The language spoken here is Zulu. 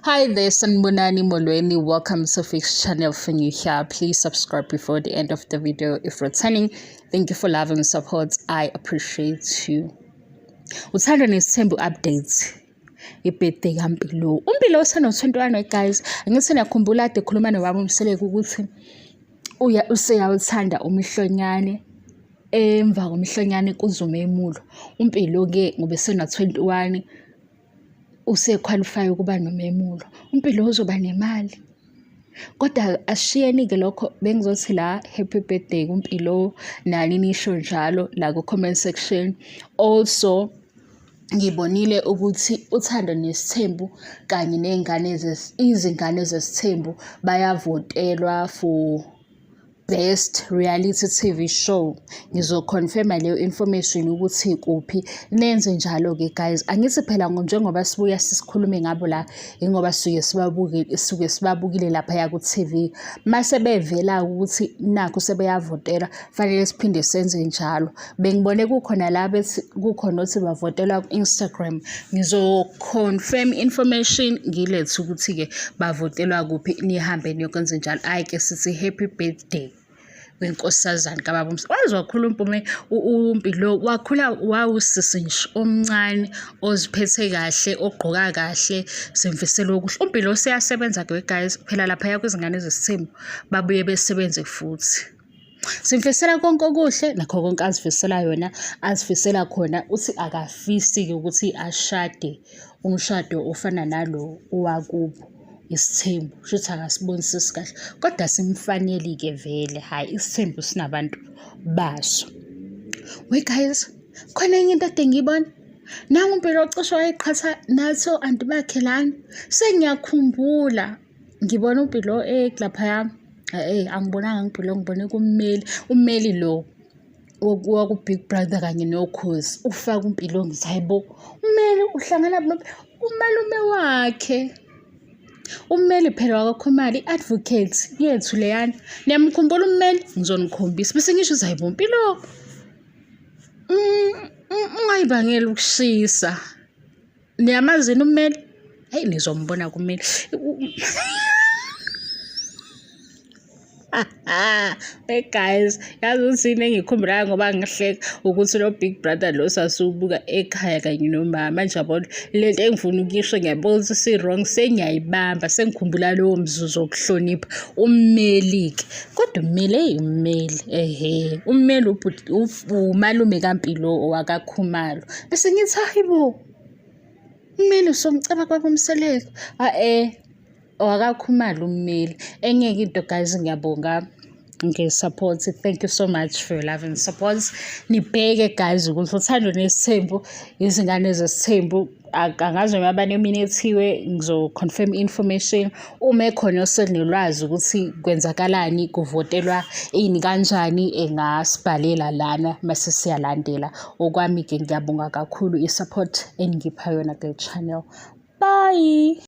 Hi there, Sanbonani Molweni. Welcome to Fix Channel. For you here, please subscribe before the end of the video. If returning, thank you for love and support. I appreciate you. Uthanda nesithembu updates. Ibirthday kaMpilo. uMpilo useno-21 guys. Angithi niyakhumbula ade khuluma nobaba uMseleko ukuthi useyawuthanda umhlonyane. Emva komhlonyane kuzomemulo. uMpilo ke ngoba sena-21 usequalify ukuba nomemulo. uMpilo uzoba nemali. Kodwa ashiyeni-ke lokho bengizothi la happy birthday kuMpilo nani nisho njalo la ku-comment section. Also ngibonile ukuthi uthando nesithembu kanye izingane zesithembu bayavotelwa for best reality TV show. Ngizoconfirma leyo information ukuthi kuphi. Nenze njalo ke guys. Angithi phela njengoba sibuya sisikhulume ngabo la ingoba suke sibabukile lapha ya ku TV. Mase bevela ukuthi nakho sebeyavotela fanele siphinde senze njalo. Bengibone kukhona la bethi kukhona othi bavotela ku Instagram. Ngizoconfirm information ngilethe ukuthi ke bavotelwa kuphi nihambe niyokwenza njalo. Ayike sithi happy birthday wenkosazana kababa wakhula uMpilo wakhula wawusisi nje omncane oziphethe kahle ogqoka kahle simfisela okuhle. uMpilo seyasebenza ke guys phela lapha kwizingane zesithembu babuye besebenze futhi. Simfisela konke okuhle nakho konke azifisela yona azifisela khona uthi akafisi ukuthi ashade umshado ofana nalo owakubo isithembu futhi akasibonisisi kahle kodwa simfanele ke vele hayi isithembu sinabantu baso. We guys khona enye into ade ngiyibona nangu uMpilo ocishe wayiqhatha naso anti bakhe lana sengiyakhumbula ngibona uMpilo lapha yami angibonanga uMpilo ngibone kummeli lo woku Big Brother kanye noKhosi ufaka uMpilo ngithi hayibo ummeli uhlangana umalume wakhe. Ummeli phela wakaKhumalo advocate yethu leyana niyamkhumbula ummeli ngizonikhombisa bese ngisho hayibo uMpilo ungayibangela ukushisa niyamazini ummeli hey nizombona kummeli hey guys yazi usini engikhumbulayo ngoba ngihleka ukuthi lo Big Brother lo sasubuka ekhaya kanye nomama manje yabona lento engifuna ukisho ngiyabona ukuthi si wrong sengiyayibamba sengikhumbula lowo mzuzu wokuhlonipha ummeli ke kodwa ummeli ummeli umalume kaMpilo owakaKhumalo bese ngithi hayibo ummeli somceba kwaba uMseleko owakaKhumalo ummeli. Enye into guys ngiyabonga nge-support. Thank you so much for your love and support. Nibheke guys ukuthi uthando nesithembu izingane zesithembu angazi noma baneminethiwe ngizoconfirm information uma ekhona osenolwazi ukuthi kwenzakalani kuvotelwa ini kanjani engasibhalela lana mase siyalandela. Okwami ke ngiyabonga kakhulu i-support engipha yona ku channel. Bye.